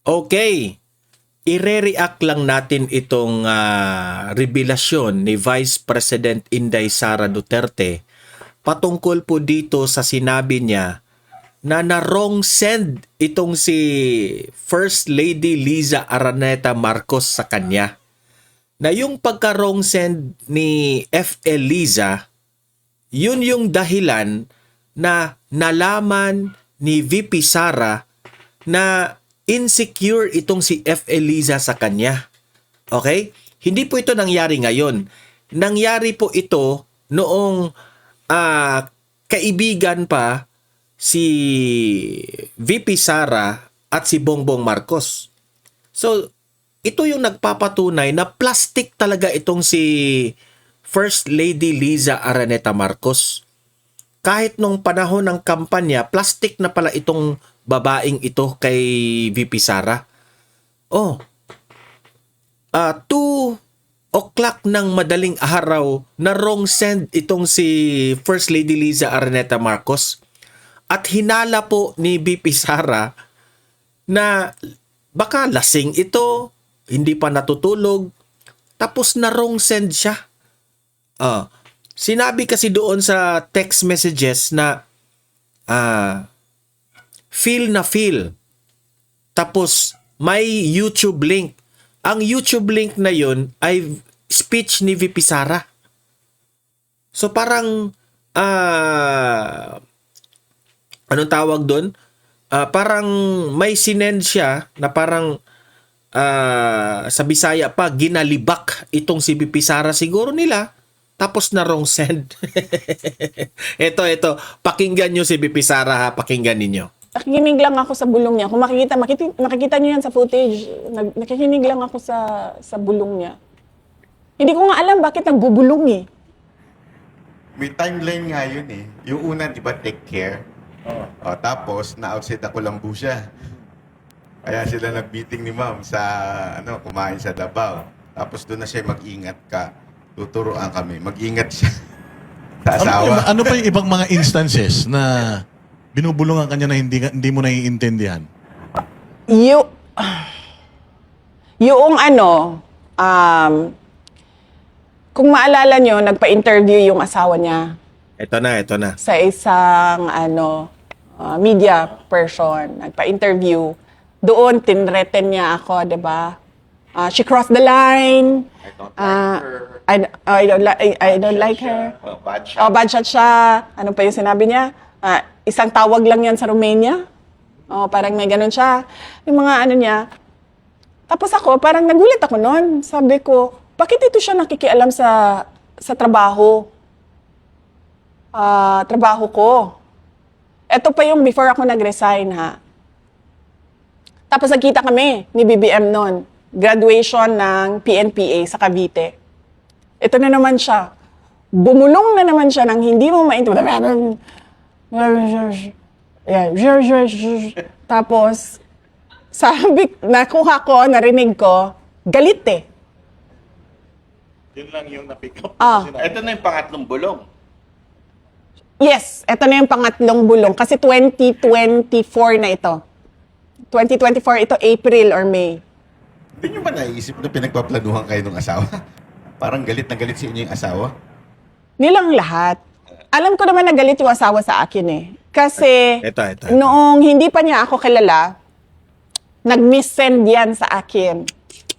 Okay, ire-react lang natin itong revelasyon ni Vice President Inday Sara Duterte patungkol po dito sa sinabi niya na na-wrong send itong si First Lady Liza Araneta Marcos sa kanya. Na yung pagka-wrong send ni FL Liza, yun yung dahilan na nalaman ni VP Sara na insecure itong si FL Liza sa kanya. Okay? Hindi po ito nangyari ngayon. Nangyari po ito noong kaibigan pa si VP Sara at si Bongbong Marcos. So, ito yung nagpapatunay na plastic talaga itong si First Lady Liza Araneta Marcos. Kahit nung panahon ng kampanya, plastic na pala itong babaeng ito kay VP Sara. 2 o'clock ng madaling araw na wrong send itong si First Lady Liza Araneta Marcos. At hinala po ni VP Sara na baka lasing ito, hindi pa natutulog, tapos na wrong send siya. Sinabi kasi doon sa text messages na feel na feel. Tapos may YouTube link. Ang YouTube link na yun ay speech ni VP Sara. So parang anong tawag doon? Parang may sinend siya na parang sa Bisaya pa, ginalibak itong si VP Sara siguro nila. Tapos na wrong send. Ito. Pakinggan nyo si VP Sara ha. Pakinggan ninyo. Nakikinig lang ako sa bulong niya. Kung makikita niyo yan sa footage, nakikinig lang ako sa bulong niya. Hindi ko nga alam bakit nagbubulong eh. May timeline nga yun eh. Yung una, di ba, take care. Tapos, na-outside ako lang po siya. Kaya sila nag-meeting ni ma'am sa, kumain sa Davao. Tapos doon na siya mag-ingat ka. Tuturuan kami. Mag-ingat siya sa asawa. Ano pa yung ibang mga instances na binubulungan kanya na hindi mo naiintindihan? Yung kung maalala nyo, nagpa-interview yung asawa niya. Ito na. Sa isang media person, nagpa-interview. Doon, tinreten niya ako, di ba? She crossed the line. I don't like her. Bad shot. Bad shot siya. Ano pa yung sinabi niya? Isang tawag lang yan sa Romania. Parang may ganun siya. Yung mga ano niya. Tapos ako, parang nagulat ako noon. Sabi ko, bakit ito siya nakikialam sa trabaho? Trabaho ko. Ito pa yung before ako nag-resign, ha. Tapos nagkita kami ni BBM noon. Graduation ng PNPA sa Cavite. Ito na naman siya. Bumulong na naman siya ng hindi mo maintindihan. Tapos, nakuha ko, narinig ko, galit eh. Yun lang yung na-pick up. Ito na yung pangatlong bulong. Yes, ito na yung pangatlong bulong. Kasi 2024 na ito. 2024, ito April or May. Hindi nyo ba naisip na pinagpaplanuhan kayo ng asawa? Parang galit na galit sa inyo yung asawa? Nilang lahat. Alam ko naman na galit yung asawa sa akin eh. Kasi Ito. noong hindi pa niya ako kilala, nag-miss-send yan sa akin.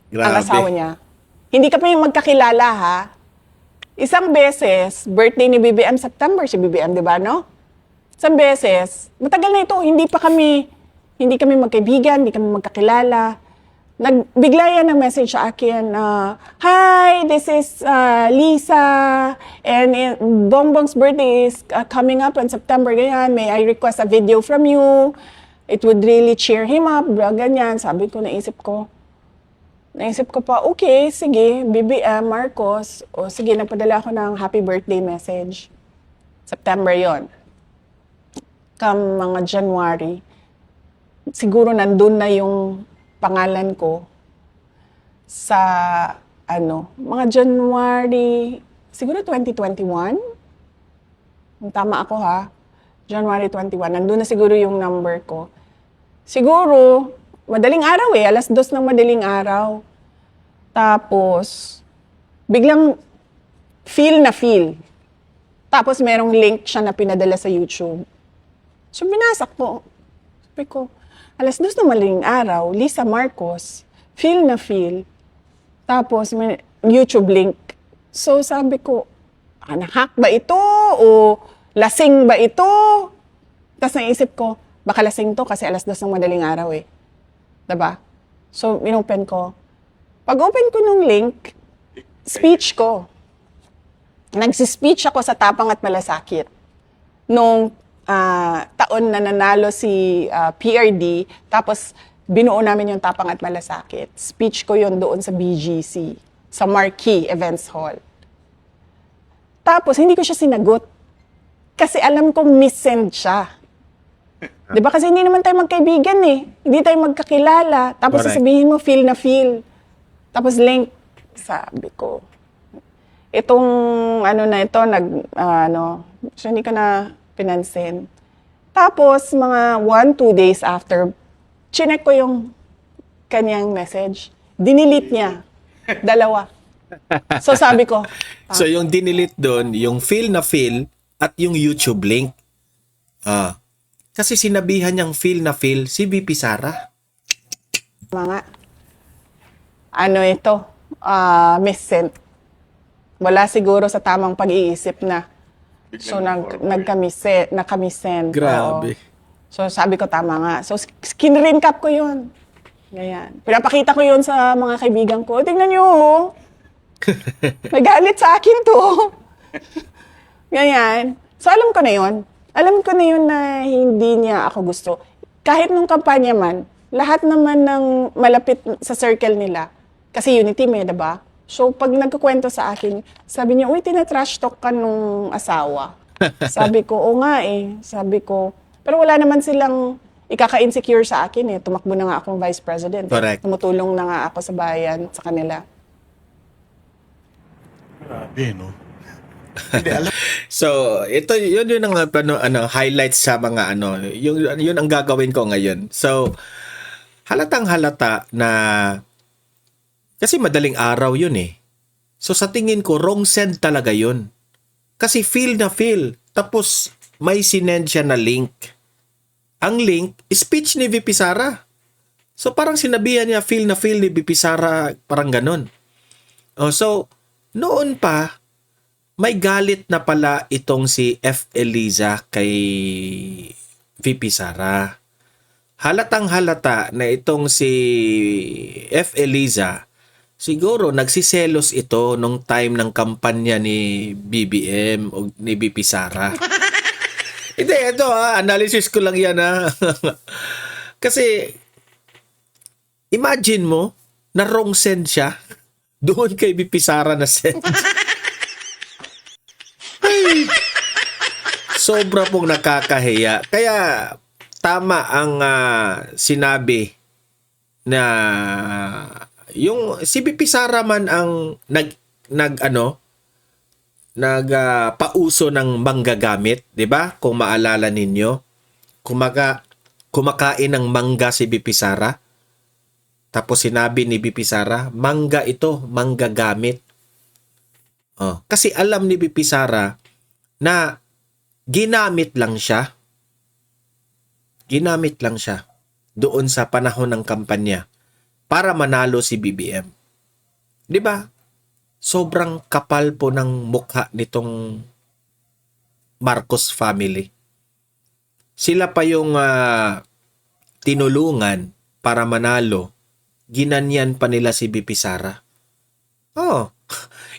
Grabe. Ang asawa niya. Hindi kami magkakilala ha. Isang beses, birthday ni BBM, September si BBM, di ba, no? Isang beses, matagal na ito, hindi kami magkaibigan, hindi kami magkakilala. Nagbigla yan ng message sa akin, hi, this is Lisa, and Bongbong's birthday is coming up in September, ganyan, may I request a video from you? It would really cheer him up, ganyan. Sabi ko, naisip ko pa, okay, sige, BBM, Marcos, sige, nagpadala ako ng happy birthday message. September yon. Come mga January, siguro nandun na yung pangalan ko sa, mga January, siguro 2021. Tama ako ha, January 21, nandun na siguro yung number ko. Siguro, madaling araw eh, 2:00 ng madaling araw. Tapos, biglang feel na feel. Tapos merong link siya na pinadala sa YouTube. So, binasa ko. Sabi ko, 2:00 ng madaling araw, Lisa Marcos, feel na feel. Tapos, may YouTube link. So, sabi ko, hack ba ito? O lasing ba ito? Tapos naisip ko, baka lasing to kasi 2:00 ng madaling araw eh. Diba? So, inopen ko. Pag open ko nung link, speech ko. Nagsispeech ako sa Tapang at Malasakit. Nung taon na nanalo si PRD, tapos binuo namin yung Tapang at Malasakit. Speech ko yon doon sa BGC, sa Marquee Events Hall. Tapos, hindi ko siya sinagot. Kasi alam kong missend siya. Di ba? Kasi hindi naman tayo magkaibigan eh. Hindi tayo magkakilala. Tapos Correct. sasabihin mo, feel na feel. Tapos link. Sabi ko, itong na ito, so hindi ko na pinansin. Tapos, mga 1-2 days after, chinek ko yung kanyang message. Dinilit niya. 2. So sabi ko, So yung dinilit doon, yung feel na feel at yung YouTube link. Kasi sinabihan niyang feel na feel si VP Sara. mga, ito, missent. Wala siguro sa tamang pag-iisip na. So, nakamisend. Grabe. Oo. So, sabi ko, tama nga. So, skin cap ko yun. Ganyan. Pinapakita ko yun sa mga kaibigan ko. Tingnan nyo, oh. Nagalit sa akin to. Ganyan. So, alam ko na yun. Alam ko na yun na hindi niya ako gusto. Kahit nung kampanya man, lahat naman ng malapit sa circle nila, kasi unity may, diba? So, pag nagkukwento sa akin, sabi niya, uy, tinatrash talk ka nung asawa. Sabi ko, oo nga eh. Sabi ko, pero wala naman silang ikaka-insecure sa akin eh. Tumakbo na nga akong vice president. Correct. Tumutulong na nga ako sa bayan, sa kanila. Grabe, no? Hindi, alam So, ito yun ang highlights sa mga yun ang gagawin ko ngayon. So, halatang halata na kasi madaling araw yun eh. So, sa tingin ko wrong send talaga yun. Kasi feel na feel. Tapos may sinend siya na link. Ang link, speech ni VP Sara. So, parang sinabihan niya feel na feel ni VP Sara, parang ganun. So, noon pa may galit na pala itong si F. Eliza kay VP Sara. Halatang halata na itong si F. Eliza, siguro nagsiselos ito nung time ng kampanya ni BBM o ni VP Sara. Hindi, ito analysis ko lang yan Kasi, imagine mo, na wrong send siya doon kay VP Sara na send. Sobra pong nakakahiya. Kaya tama ang sinabi na yung si VP Sara man ang pauso ng manggagamit, 'di ba? Kung maalala ninyo, kumakain ng mangga si VP Sara. Tapos sinabi ni VP Sara, mangga ito, manggagamit. Kasi alam ni VP Sara na ginamit lang siya. Ginamit lang siya doon sa panahon ng kampanya para manalo si BBM. 'Di ba? Sobrang kapal po ng mukha nitong Marcos family. Sila pa yung tinulungan para manalo. Ginanyan pa nila si VP Sara.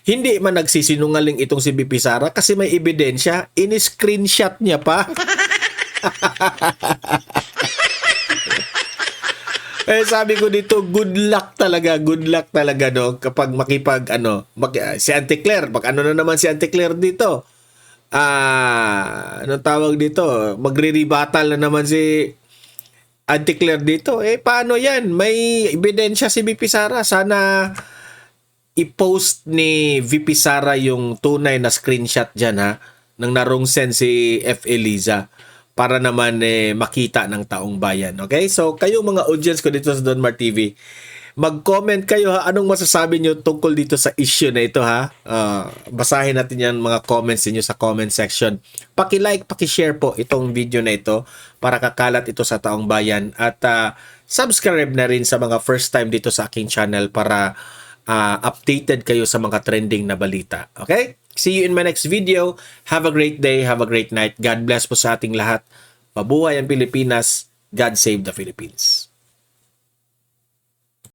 Hindi man nagsisinungaling itong si VP Sara kasi may ebidensya, in-screenshot niya pa. Sabi ko dito, good luck talaga no kapag si Auntie Claire, na naman si Auntie Claire dito. Anong tawag dito? Magre-rebuttal na naman si Auntie Claire dito. Paano yan? May ebidensya si VP Sara. Sana i-post ni VP Sara yung tunay na screenshot dyan nang narong send si F. Eliza para naman makita ng taong bayan. Okay? So, kayong mga audience ko dito sa Don Mar TV, mag-comment kayo ha. Anong masasabi nyo tungkol dito sa issue na ito ha? Basahin natin yan mga comments niyo sa comment section. Paki-like, paki-share po itong video na ito para kakalat ito sa taong bayan. At subscribe na rin sa mga first time dito sa aking channel para updated kayo sa mga trending na balita. Okay? See you in my next video. Have a great day. Have a great night. God bless po sa ating lahat. Mabuhay ang Pilipinas. God save the Philippines.